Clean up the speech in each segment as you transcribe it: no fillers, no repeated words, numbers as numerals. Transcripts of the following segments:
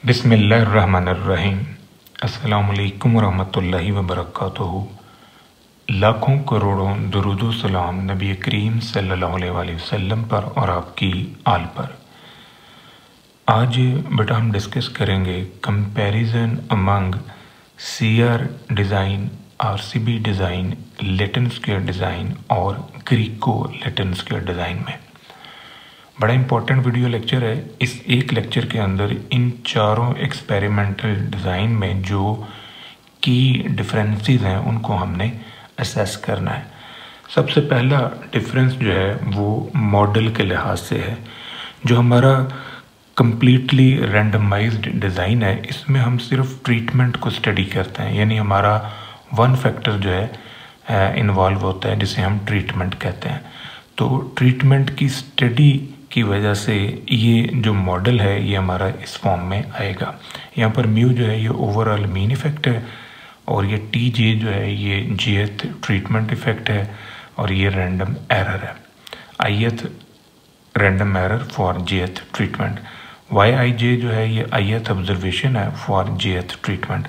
बिस्मिल्लाहिर्रहमानिर्रहीम। अस्सलामुअलैकुम वरहमतुल्लाहि वबरकातुहू। लाखों करोड़ों दुरूद सलाम नबी करीम सल्लल्लाहु अलैहि वसल्लम पर और आपकी आल पर। आज बेटा हम डिस्कस करेंगे comparison among CR design, RCB design, Latin square design और ग्रीको लैटिन स्क्वायर डिज़ाइन में। बड़ा इंपॉर्टेंट वीडियो लेक्चर है। इस एक लेक्चर के अंदर इन चारों एक्सपेरिमेंटल डिज़ाइन में जो की डिफरेंसेस हैं उनको हमने असेस करना है। सबसे पहला डिफरेंस जो है वो मॉडल के लिहाज से है। जो हमारा कंप्लीटली रैंडमाइज्ड डिज़ाइन है इसमें हम सिर्फ ट्रीटमेंट को स्टडी करते हैं, यानी हमारा वन फैक्टर जो है इन्वॉल्व होता है जिसे हम ट्रीटमेंट कहते हैं। तो ट्रीटमेंट की स्टडी की वजह से ये जो मॉडल है ये हमारा इस फॉर्म में आएगा। यहाँ पर म्यू जो है ये ओवरऑल मीन इफेक्ट है और ये टी जे जो है ये जीएथ ट्रीटमेंट इफेक्ट है और ये रैंडम एरर है, ith random error for jth treatment. Y I J जो है ये आईएथ ऑब्जर्वेशन है फॉर जीएथ ट्रीटमेंट।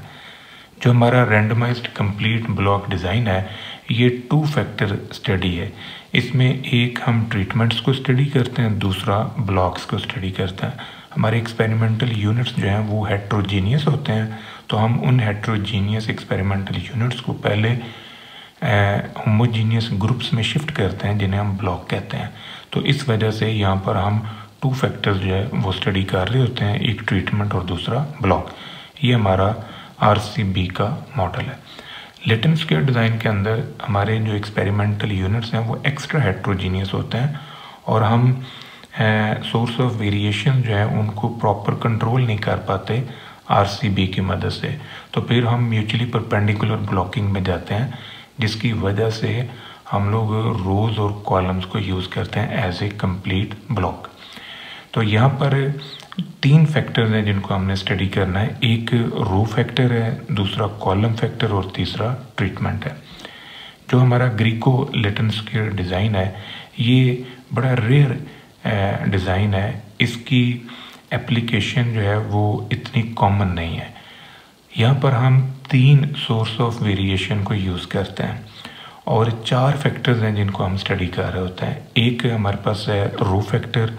जो हमारा रैंडमाइज्ड कंप्लीट ब्लॉक डिज़ाइन है ये टू फैक्टर स्टडी है। इसमें एक हम ट्रीटमेंट्स को स्टडी करते हैं, दूसरा ब्लॉक्स को स्टडी करते हैं। हमारे एक्सपेरिमेंटल यूनिट्स जो हैं वो हेट्रोजीनियस होते हैं, तो हम उन हेट्रोजीनियस एक्सपेरिमेंटल यूनिट्स को पहले होमोजीनियस ग्रुप्स में शिफ्ट करते हैं जिन्हें हम ब्लॉक कहते हैं। तो इस वजह से यहाँ पर हम टू फैक्टर्स जो है वो स्टडी कर रहे होते हैं, एक ट्रीटमेंट और दूसरा ब्लॉक। ये हमारा आरसीबी का मॉडल है। लैटिन स्क्वायर डिज़ाइन के अंदर हमारे जो एक्सपेरिमेंटल यूनिट्स हैं वो एक्स्ट्रा हेट्रोजीनियस होते हैं और हम सोर्स ऑफ वेरिएशन जो है उनको प्रॉपर कंट्रोल नहीं कर पाते आरसीबी की मदद से। तो फिर हम म्यूचुअली परपेंडिकुलर ब्लॉकिंग में जाते हैं जिसकी वजह से हम लोग रोज और कॉलम्स को यूज़ करते हैं एज ए कंप्लीट ब्लॉक। तो यहाँ पर तीन फैक्टर्स हैं जिनको हमने स्टडी करना है। एक रो फैक्टर है, दूसरा कॉलम फैक्टर और तीसरा ट्रीटमेंट है। जो हमारा ग्रीको लैटिन स्क्वायर डिज़ाइन है ये बड़ा रेयर डिज़ाइन है। इसकी एप्लीकेशन जो है वो इतनी कॉमन नहीं है। यहाँ पर हम तीन सोर्स ऑफ वेरिएशन को यूज़ करते हैं और चार फैक्टर्स हैं जिनको हम स्टडी कर रहे होते हैं। एक हमारे पास है रो फैक्टर,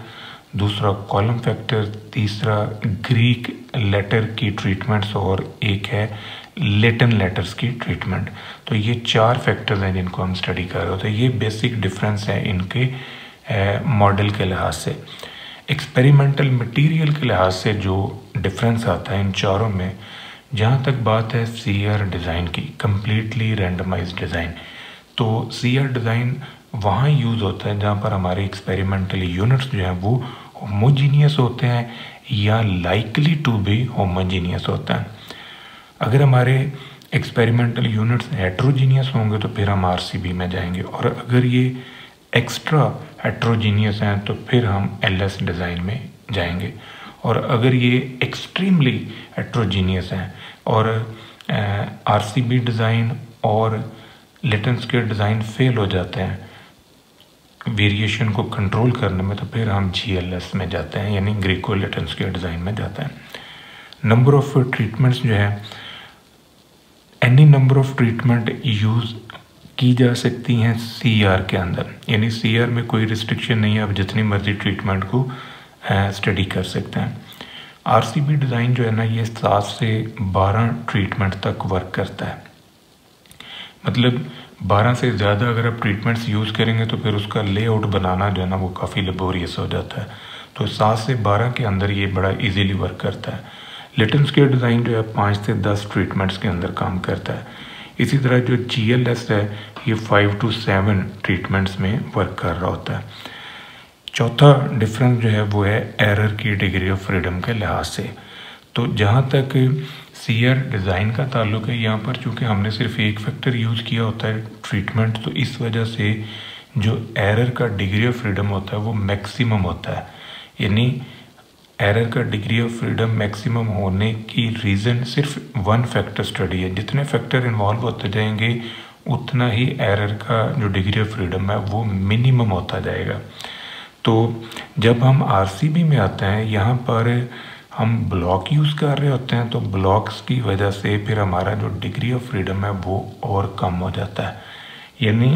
दूसरा कॉलम फैक्टर, तीसरा ग्रीक लेटर की ट्रीटमेंट्स और एक है लैटिन लेटर्स की ट्रीटमेंट। तो ये चार फैक्टर्स हैं जिनको हम स्टडी कर रहे होते हैं। ये बेसिक डिफरेंस है इनके मॉडल के लिहाज से। एक्सपेरिमेंटल मटेरियल के लिहाज से जो डिफरेंस आता है इन चारों में, जहाँ तक बात है सीआर डिज़ाइन की, कम्प्लीटली रैंडमाइज्ड डिज़ाइन, तो सीआर डिज़ाइन वहाँ यूज़ होता है जहाँ पर हमारे एक्सपेरिमेंटल यूनिट्स जो हैं वो होमोजीनियस होते हैं या लाइकली टू बी होमोजीनियस होते हैं। अगर हमारे एक्सपेरिमेंटल यूनिट्स हेट्रोजीनियस होंगे तो फिर हम आरसीबी में जाएंगे, और अगर ये एक्स्ट्रा हेट्रोजीनियस हैं तो फिर हम एलएस डिज़ाइन में जाएंगे। और अगर ये एक्सट्रीमली हेट्रोजीनियस हैं और आरसीबी डिज़ाइन और लैटिन स्क्वायर डिज़ाइन फेल हो जाते हैं वेरिएशन को कंट्रोल करने में, तो फिर हम जीएलएस में जाते हैं, यानी ग्रीको लैटिन स्क्वायर डिज़ाइन में जाते हैं। नंबर ऑफ ट्रीटमेंट्स जो है, any number of treatment use की जा सकती हैं सीआर के अंदर, यानी सीआर में कोई रिस्ट्रिक्शन नहीं है, आप जितनी मर्जी ट्रीटमेंट को स्टडी कर सकते हैं। आरसीबी डिज़ाइन जो है ना ये 7 से 12 ट्रीटमेंट तक वर्क करता है। मतलब 12 से ज़्यादा अगर आप ट्रीटमेंट्स यूज़ करेंगे तो फिर उसका लेआउट बनाना जो है ना वो काफ़ी लेबोरियस हो जाता है। तो 7 से 12 के अंदर ये बड़ा इजीली वर्क करता है। लैटिन स्क्वायर डिज़ाइन जो है 5 से 10 ट्रीटमेंट्स के अंदर काम करता है। इसी तरह जो जीएलएस है ये 5 to 7 ट्रीटमेंट्स में वर्क कर रहा होता है। चौथा डिफरेंस जो है वो है एरर की डिग्री ऑफ फ्रीडम के लिहाज से। तो जहाँ तक सीआर डिज़ाइन का ताल्लुक है, यहाँ पर चूँकि हमने सिर्फ एक फैक्टर यूज़ किया होता है ट्रीटमेंट, तो इस वजह से जो एरर का डिग्री ऑफ फ्रीडम होता है वो मैक्सिमम होता है। यानी एरर का डिग्री ऑफ फ्रीडम मैक्सिमम होने की रीज़न सिर्फ वन फैक्टर स्टडी है। जितने फैक्टर इन्वॉल्व होते जाएंगे उतना ही एरर का जो डिग्री ऑफ फ्रीडम है वो मिनिमम होता जाएगा। तो जब हम आरसीबी में आते हैं यहाँ पर हम ब्लॉक यूज़ कर रहे होते हैं तो ब्लॉक्स की वजह से फिर हमारा जो डिग्री ऑफ फ्रीडम है वो और कम हो जाता है। यानी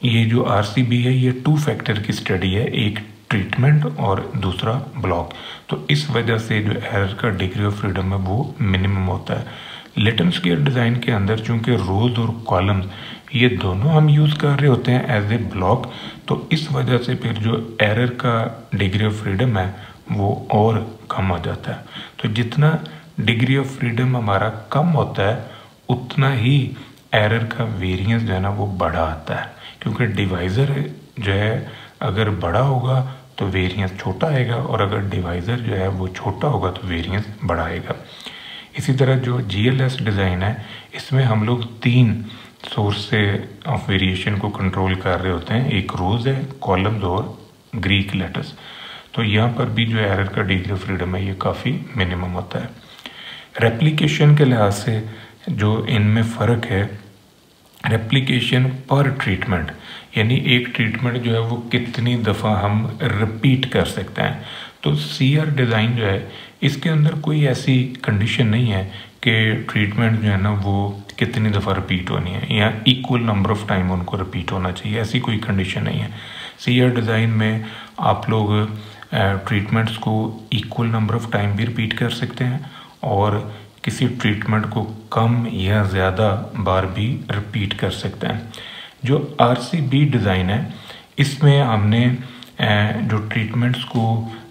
ये जो RCB है ये 2 फैक्टर की स्टडी है, एक ट्रीटमेंट और दूसरा ब्लॉक। तो इस वजह से जो एरर का डिग्री ऑफ फ्रीडम है वो मिनिमम होता है। लेटेंट स्केयर डिज़ाइन के अंदर चूंकि रोज और कॉलम्स ये दोनों हम यूज़ कर रहे होते हैं एज ए ब्लॉक, तो इस वजह से फिर जो एरर का डिग्री ऑफ फ्रीडम है वो और कम हो जाता है। तो जितना डिग्री ऑफ फ्रीडम हमारा कम होता है उतना ही एरर का वेरिएंस जो है ना वो बड़ा आता है, क्योंकि डिवाइज़र जो है अगर बड़ा होगा तो वेरिएंस छोटा आएगा, और अगर डिवाइज़र जो है वो छोटा होगा तो वेरिएंस बड़ा आएगा। इसी तरह जो GLS डिज़ाइन है इसमें हम लोग 3 सोर्स से ऑफ वेरिएशन को कंट्रोल कर रहे होते हैं, एक रोज है, कॉलम्स और ग्रीक लेटर्स। तो यहाँ पर भी जो एरर का डिग्री ऑफ फ्रीडम है ये काफ़ी मिनिमम होता है। रेप्लिकेशन के लिहाज से जो इनमें फ़र्क है, रेप्लिकेशन पर ट्रीटमेंट, यानी एक ट्रीटमेंट जो है वो कितनी दफ़ा हम रिपीट कर सकते हैं। तो CR डिज़ाइन जो है इसके अंदर कोई ऐसी कंडीशन नहीं है कि ट्रीटमेंट जो है ना वो कितनी दफ़ा रिपीट होनी है या इक्वल नंबर ऑफ टाइम उनको रिपीट होना चाहिए, ऐसी कोई कंडीशन नहीं है। CR डिज़ाइन में आप लोग ट्रीटमेंट्स को इक्वल नंबर ऑफ टाइम भी रिपीट कर सकते हैं और किसी ट्रीटमेंट को कम या ज़्यादा बार भी रिपीट कर सकते हैं। जो RCB डिज़ाइन है इसमें हमने जो ट्रीटमेंट्स को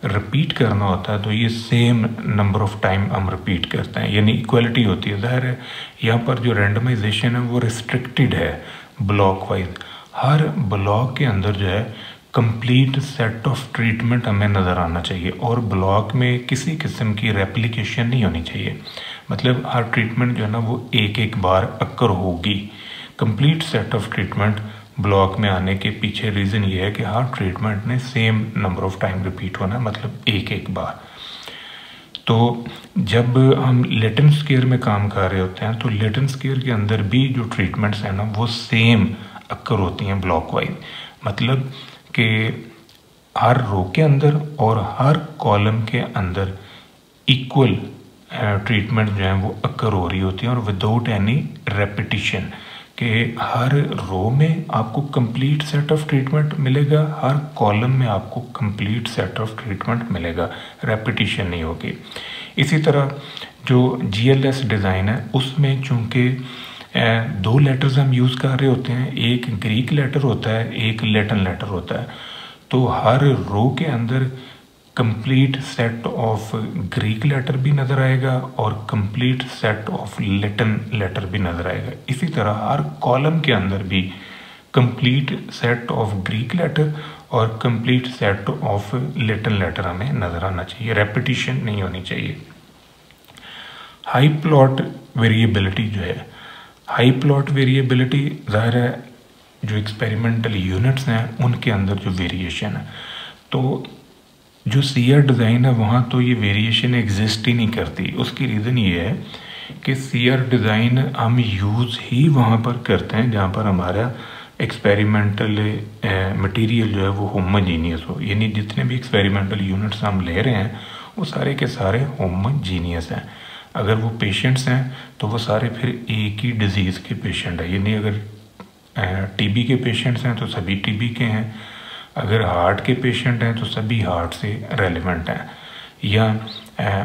रिपीट करना होता है तो ये सेम नंबर ऑफ टाइम हम रिपीट करते हैं, यानी इक्वलिटी होती है। ज़ाहिर है यहाँ पर जो रैंडमाइजेशन है वो रिस्ट्रिक्टेड है ब्लॉक वाइज। हर ब्लॉक के अंदर जो है कंप्लीट सेट ऑफ ट्रीटमेंट हमें नज़र आना चाहिए और ब्लॉक में किसी किस्म की रेप्लिकेशन नहीं होनी चाहिए। मतलब हर ट्रीटमेंट जो है ना वो एक बार अक्कर होगी। Complete set of treatment block में आने के पीछे रीज़न ये है कि हर ट्रीटमेंट ने same number of time repeat होना है, मतलब एक बार। तो जब हम लेटेंट स्केयर में काम कर रहे होते हैं तो लेटेंट स्केयर के अंदर भी जो ट्रीटमेंट्स हैं ना वो सेम अक्कर होती हैं ब्लॉक वाइज। मतलब कि हर रो के अंदर और हर कॉलम के अंदर इक्वल ट्रीटमेंट जो है वो अक्कर हो रही होती है और विदाउट एनी रेपिटिशन, कि हर रो में आपको कंप्लीट सेट ऑफ ट्रीटमेंट मिलेगा, हर कॉलम में आपको कंप्लीट सेट ऑफ ट्रीटमेंट मिलेगा, रेपिटिशन नहीं होगी। इसी तरह जो GLS डिज़ाइन है उसमें चूँकि 2 लेटर्स हम यूज़ कर रहे होते हैं, एक ग्रीक लेटर होता है, एक लैटिन लेटर होता है। तो हर रो के अंदर complete set of Greek letter भी नज़र आएगा और complete set of Latin letter भी नज़र आएगा। इसी तरह हर कॉलम के अंदर भी complete set of Greek letter और complete set of Latin letter हमें नज़र आना चाहिए, रेपिटिशन नहीं होनी चाहिए। हाई प्लॉट वेरिएबिलिटी जो है, हाई प्लॉट वेरिएबिलिटी ज़ाहिर है जो एक्सपेरिमेंटल यूनिट्स हैं उनके अंदर जो वेरिएशन है, तो जो CR डिज़ाइन है वहाँ तो ये वेरिएशन एग्जिस्ट ही नहीं करती। उसकी रीज़न ये है कि CR डिज़ाइन हम यूज़ ही वहाँ पर करते हैं जहाँ पर हमारा एक्सपेरिमेंटल मटेरियल जो है वो होमोजीनियस हो, यानी जितने भी एक्सपेरिमेंटल यूनिट्स हम ले रहे हैं वो सारे के सारे होमोजीनियस हैं। अगर वो पेशेंट्स हैं तो वो सारे फिर एक ही डिज़ीज़ के पेशेंट हैं, यानी अगर TB के पेशेंट्स हैं तो सभी TB के हैं, अगर हार्ट के पेशेंट हैं तो सभी हार्ट से रेलेवेंट हैं, या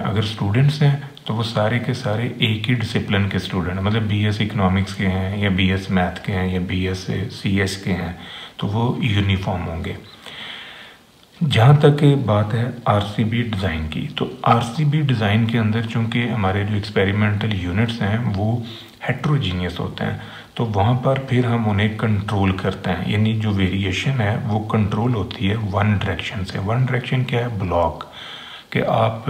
अगर स्टूडेंट्स हैं तो वो सारे के सारे एक ही डिसिप्लिन के स्टूडेंट हैं, मतलब BS इकोनॉमिक्स के हैं या BS मैथ के हैं या BS CS के हैं, तो वो यूनिफॉर्म होंगे। जहाँ तक बात है RCB डिज़ाइन की, तो RCB डिज़ाइन के अंदर चूँकि हमारे जो एक्सपेरिमेंटल यूनिट्स हैं वो हेट्रोजीनियस होते हैं, तो वहाँ पर फिर हम उन्हें कंट्रोल करते हैं, यानी जो वेरिएशन है वो कंट्रोल होती है वन डायरेक्शन से। वन डायरेक्शन क्या है? ब्लॉक, कि आप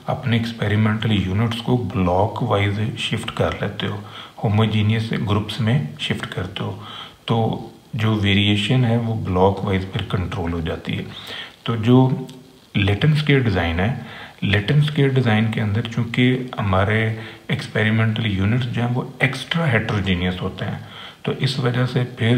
अपने एक्सपेरिमेंटल यूनिट्स को ब्लॉक वाइज शिफ्ट कर लेते हो, होमोजीनियस ग्रुप्स में शिफ्ट करते हो, तो जो वेरिएशन है वो ब्लॉक वाइज फिर कंट्रोल हो जाती है। तो जो लेटेंट स्केयर डिज़ाइन है, लेटेंट स्केयर डिज़ाइन के अंदर चूँकि हमारे एक्सपेरिमेंटल यूनिट्स जो हैं वो एक्स्ट्रा हेट्रोजीनियस होते हैं, तो इस वजह से फिर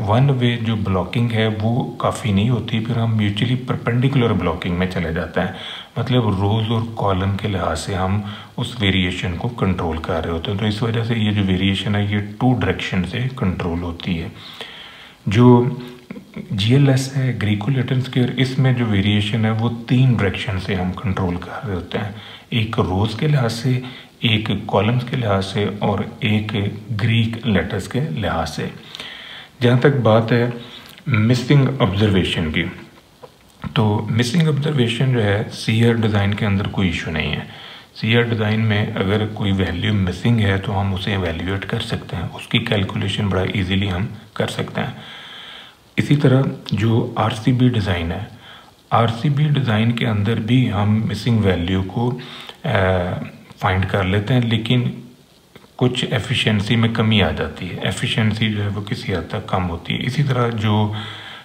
वन वे जो ब्लॉकिंग है वो काफ़ी नहीं होती, फिर हम म्यूचुअली परपेंडिकुलर ब्लॉकिंग में चले जाते हैं। मतलब रोज़ और कॉलम के लिहाज से हम उस वेरिएशन को कंट्रोल कर रहे होते हैं। तो इस वजह से ये जो वेरिएशन है ये 2 डायरेक्शन से कंट्रोल होती है। जो GLS है, ग्रीको लेटन स्क्वायर, इसमें जो वेरिएशन है वो 3 डायरेक्शन से हम कंट्रोल कर रहे होते हैं, एक रोज़ के लिहाज से, एक कॉलम्स के लिहाज से और एक ग्रीक लेटर्स के लिहाज से। जहाँ तक बात है मिसिंग ऑब्जर्वेशन की, तो मिसिंग ऑब्जर्वेशन जो है सीआर डिज़ाइन के अंदर कोई इशू नहीं है। सीआर डिज़ाइन में अगर कोई वैल्यू मिसिंग है तो हम उसे एवेल्यूएट कर सकते हैं, उसकी कैलकुलेशन बड़ा इजीली हम कर सकते हैं। इसी तरह जो RCB डिज़ाइन है, RCB डिज़ाइन के अंदर भी हम मिसिंग वैल्यू को फाइंड कर लेते हैं, लेकिन कुछ एफिशिएंसी में कमी आ जाती है, एफिशिएंसी जो है वो किसी हद तक कम होती है। इसी तरह जो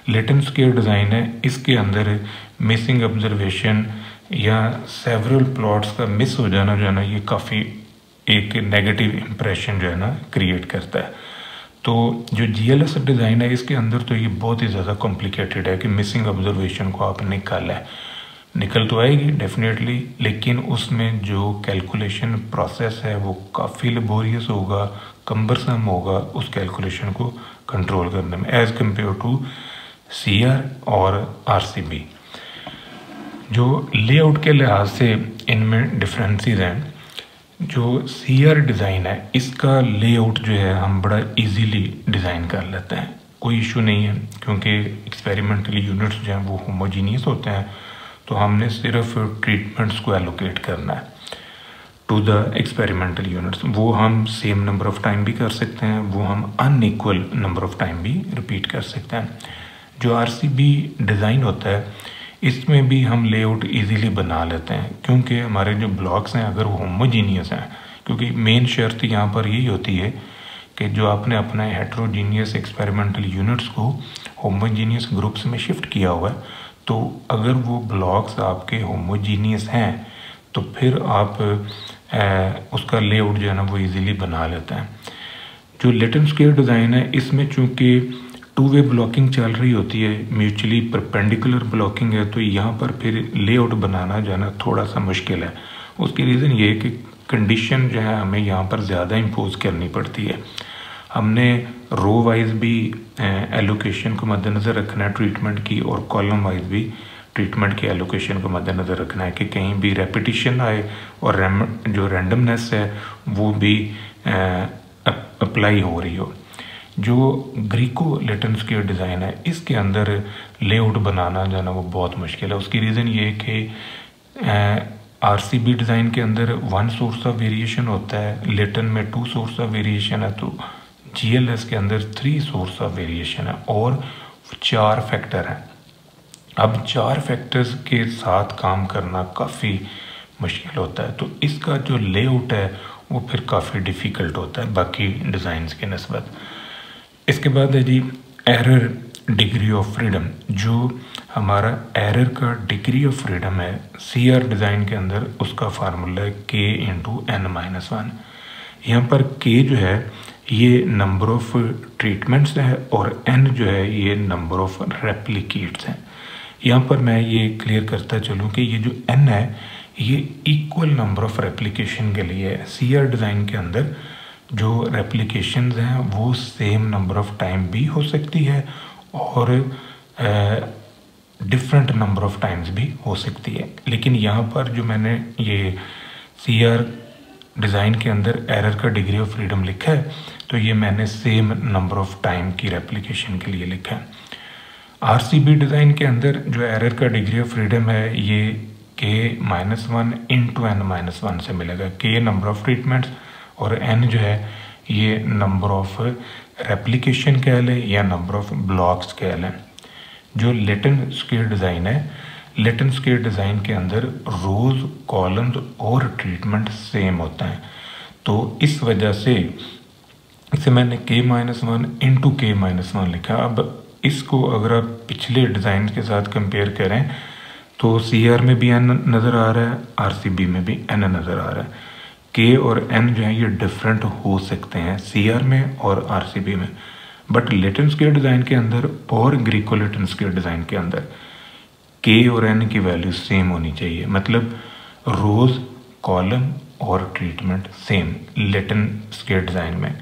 लेटन स्क्वायर डिज़ाइन है, इसके अंदर मिसिंग ऑब्जर्वेशन या सेवरल प्लॉट्स का मिस हो जाना ये काफ़ी एक नेगेटिव इम्प्रेशन जो है ना क्रिएट करता है। तो जो GLS डिज़ाइन है इसके अंदर तो ये बहुत ही ज़्यादा कॉम्प्लिकेटेड है कि मिसिंग ऑब्जर्वेशन को आप निकल तो आएगी डेफिनेटली, लेकिन उसमें जो कैलकुलेशन प्रोसेस है वो काफ़ी लेबोरियस होगा, कम्बरसम होगा उस कैलकुलेशन को कंट्रोल करने में एज़ कम्पेयर टू CR और RCB। जो लेआउट के लिहाज से इनमें डिफरेंसेस हैं। जो CR डिज़ाइन है इसका लेआउट जो है हम बड़ा इजीली डिज़ाइन कर लेते हैं, कोई इशू नहीं है, क्योंकि एक्सपेरिमेंटल यूनिट्स जो हैं वो होमोजीनियस होते हैं। तो हमने सिर्फ ट्रीटमेंट्स को एलोकेट करना है टू द एक्सपेरिमेंटल यूनिट्स। वो हम सेम नंबर ऑफ टाइम भी कर सकते हैं, वो हम अनइक्वल नंबर ऑफ टाइम भी रिपीट कर सकते हैं। जो RCB डिज़ाइन होता है इसमें भी हम लेआउट इजीली बना लेते हैं, क्योंकि हमारे जो ब्लॉक्स हैं अगर वो होमोजीनियस हैं, क्योंकि मेन शर्त यहाँ पर यही होती है कि जो आपने अपना हेट्रोजीनियस एक्सपेरिमेंटल यूनिट्स को होमोजीनियस ग्रुप्स में शिफ्ट किया हुआ है, तो अगर वो ब्लॉक्स आपके होमोजीनियस हैं तो फिर आप उसका लेआउट जो है ना वो इजीली बना लेते हैं। जो लेटन स्क्वायर डिज़ाइन है इसमें चूँकि 2 वे ब्लॉकिंग चल रही होती है, म्यूचुअली परपेंडिकुलर ब्लॉकिंग है, तो यहाँ पर फिर लेआउट बनाना जो है ना थोड़ा सा मुश्किल है। उसकी रीज़न ये है कि कंडीशन जो है हमें यहाँ पर ज़्यादा इम्पोज करनी पड़ती है। हमने रो वाइज भी एलोकेशन को मद्देनज़र रखना है ट्रीटमेंट की, और कॉलम वाइज भी ट्रीटमेंट के एलोकेशन को मद्देनज़र रखना है कि कहीं भी रेपिटिशन आए और जो रैंडमनेस है वो भी अप्लाई हो रही हो। जो ग्रीको लेटन स्क्वायर डिज़ाइन है इसके अंदर लेआउट बनाना जो है ना वो बहुत मुश्किल है। उसकी रीज़न ये है कि RCB डिज़ाइन के अंदर 1 सोर्स ऑफ वेरिएशन होता है, लेटन में 2 सोर्स ऑफ वेरिएशन है, तो GLS के अंदर 3 सोर्स ऑफ वेरिएशन है और 4 फैक्टर हैं। अब 4 फैक्टर्स के साथ काम करना काफ़ी मुश्किल होता है, तो इसका जो लेआउट है वो फिर काफ़ी डिफ़िकल्ट होता है बाकी डिज़ाइंस के नस्बत। इसके बाद है जी एरर डिग्री ऑफ फ्रीडम। जो हमारा एरर का डिग्री ऑफ फ्रीडम है CR डिज़ाइन के अंदर उसका फार्मूला है K/n-1। यहाँ पर K जो है ये नंबर ऑफ ट्रीटमेंट्स है और N जो है ये नंबर ऑफ रेप्लिकेट्स हैं। यहाँ पर मैं ये क्लियर करता चलूँ कि ये जो N है ये इक्वल नंबर ऑफ रेप्लिकेशन के लिए है। CR डिज़ाइन के अंदर जो रेप्लिकेशंस हैं वो सेम नंबर ऑफ टाइम भी हो सकती है और डिफरेंट नंबर ऑफ टाइम्स भी हो सकती है, लेकिन यहाँ पर जो मैंने ये CR डिज़ाइन के अंदर एरर का डिग्री ऑफ फ्रीडम लिखा है तो ये मैंने सेम नंबर ऑफ टाइम की रेप्लिकेशन के लिए लिखा है। RCB डिज़ाइन के अंदर जो एरर का डिग्री ऑफ फ्रीडम है ये K-1 इंटू n-1 से मिलेगा। K नंबर ऑफ ट्रीटमेंट्स और N जो है ये नंबर ऑफ रेप्लिकेशन कह लें या नंबर ऑफ ब्लॉक्स कह लें। जो लेटन स्क्वायर डिज़ाइन है, लेटन स्क्वायर डिज़ाइन के अंदर रोज़, कॉलम्स और ट्रीटमेंट सेम होता है, तो इस वजह से इसे मैंने K-1 इंटू K-1 लिखा। अब इसको अगर आप पिछले डिज़ाइन के साथ कंपेयर करें तो CR में भी N नज़र आ रहा है, RCB में भी N नज़र आ रहा है। के और एन जो है ये डिफरेंट हो सकते हैं CR में और RCB में, बट लेटन स्केल डिज़ाइन के अंदर और ग्रीको लेटन स्केल डिज़ाइन के अंदर के और एन की वैल्यू सेम होनी चाहिए। मतलब रोज, कॉलम और ट्रीटमेंट सेम। लेटन स्केल डिज़ाइन में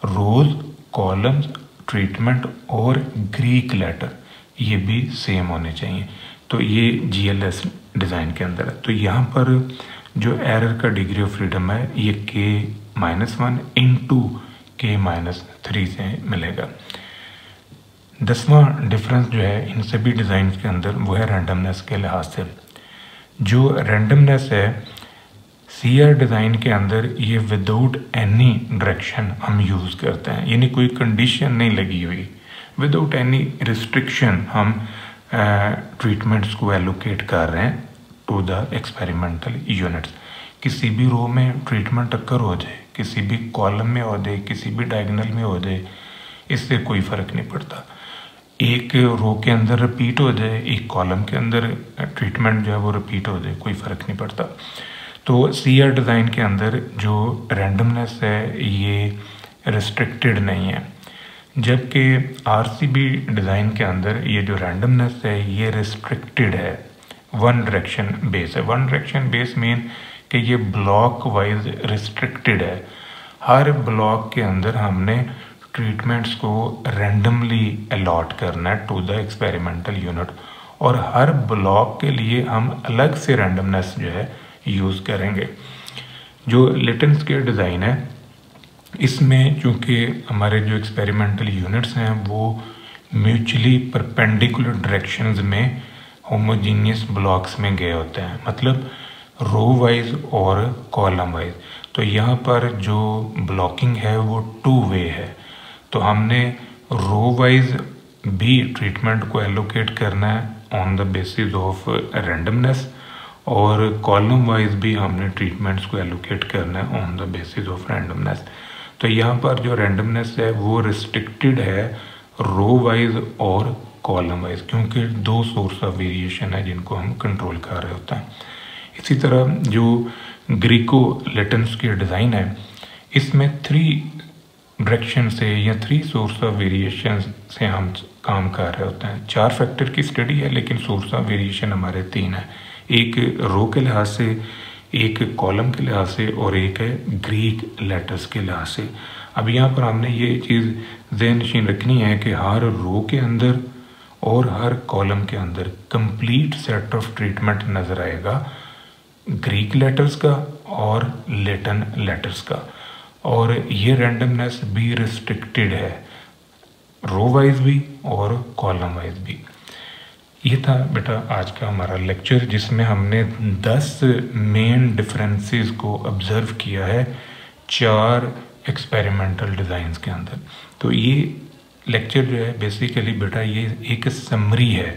रोज, कॉलम्स, ट्रीटमेंट और ग्रीक लेटर ये भी सेम होने चाहिए। तो ये GLS डिज़ाइन के अंदर है। तो यहाँ पर जो एरर का डिग्री ऑफ फ्रीडम है ये K-1 इंटू K-3 से मिलेगा। 10वां डिफरेंस जो है इन सभी डिज़ाइन के अंदर वो है रैंडमनेस के लिहाज से। जो रैंडमनेस है CR डिज़ाइन के अंदर ये विदाउट एनी डायरेक्शन हम यूज़ करते हैं, यानी कोई कंडीशन नहीं लगी हुई, विदाउट एनी रिस्ट्रिक्शन हम ट्रीटमेंट्स को एलोकेट कर रहे हैं टू द एक्सपेरिमेंटल यूनिट्स। किसी भी रो में ट्रीटमेंट अक्कर हो जाए, किसी भी कॉलम में हो जाए, किसी भी डायगोनल में हो जाए, इससे कोई फ़र्क नहीं पड़ता। एक रो के अंदर रिपीट हो जाए, एक कॉलम के अंदर ट्रीटमेंट जो है वो रिपीट हो जाए, कोई फ़र्क नहीं पड़ता। तो CR डिज़ाइन के अंदर जो रैंडमनेस है ये रिस्ट्रिक्टेड नहीं है, जबकि RCB डिज़ाइन के अंदर ये जो रैंडमनेस है ये रिस्ट्रिक्टेड है, वन डायरेक्शन बेस है। वन डायरेक्शन बेस मीन कि ये ब्लॉक वाइज रिस्ट्रिक्टेड है। हर ब्लॉक के अंदर हमने ट्रीटमेंट्स को रैंडमली अलॉट करना है टू द एक्सपेरिमेंटल यूनिट, और हर ब्लॉक के लिए हम अलग से रैंडमनेस जो है यूज़ करेंगे। जो लेटन स्केल डिज़ाइन है इसमें चूँकि हमारे जो एक्सपेरिमेंटल यूनिट्स हैं वो म्यूचुअली परपेंडिकुलर डायरेक्शंस में होमोजीनियस ब्लॉक्स में गए होते हैं, मतलब रो वाइज और कॉलम वाइज। तो यहाँ पर जो ब्लॉकिंग है वो 2 वे है। तो हमने रो वाइज भी ट्रीटमेंट को एलोकेट करना है on the basis of randomness, और कॉलम वाइज भी हमने ट्रीटमेंट्स को एलोकेट करना है on the basis of randomness. तो यहाँ पर जो रैंडमनेस है वो रिस्ट्रिक्टेड है रो वाइज और कॉलम वाइज, क्योंकि 2 सोर्स ऑफ वेरिएशन है जिनको हम कंट्रोल कर रहे होते हैं। इसी तरह जो ग्रीको लेटन स्केल डिज़ाइन है इसमें 3 डायरेक्शन से या 3 सोर्स ऑफ वेरिएशन से हम काम कर रहे होते हैं। 4 फैक्टर की स्टडी है लेकिन सोर्स ऑफ वेरिएशन हमारे 3 है, एक रो के लिहाज से, एक कॉलम के लिहाज से और एक है ग्रीक लेटर्स के लिहाज से। अब यहाँ पर हमने ये चीज़ ज़हन-नशीन रखनी है कि हर रो के अंदर और हर कॉलम के अंदर कंप्लीट सेट ऑफ ट्रीटमेंट नज़र आएगा ग्रीक लेटर्स का और लेटन लेटर्स का, और ये रैंडमनेस भी रिस्ट्रिक्टेड है रो वाइज भी और कॉलम वाइज भी। ये था बेटा आज का हमारा लेक्चर जिसमें हमने 10 मेन डिफरेंसेस को ऑब्ज़र्व किया है 4 एक्सपेरिमेंटल डिज़ाइंस के अंदर। तो ये लेक्चर जो है बेसिकली बेटा ये एक समरी है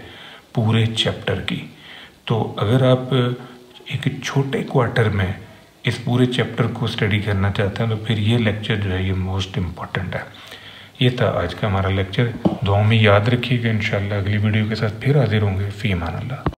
पूरे चैप्टर की। तो अगर आप एक छोटे क्वार्टर में इस पूरे चैप्टर को स्टडी करना चाहते हैं तो फिर ये लेक्चर जो है ये मोस्ट इम्पॉर्टेंट है। ये था आज का हमारा लेक्चर। दुआ में याद रखिएगा, इंशाल्लाह अगली वीडियो के साथ फिर हाजिर होंगे। फ़ी अमान अल्लाह।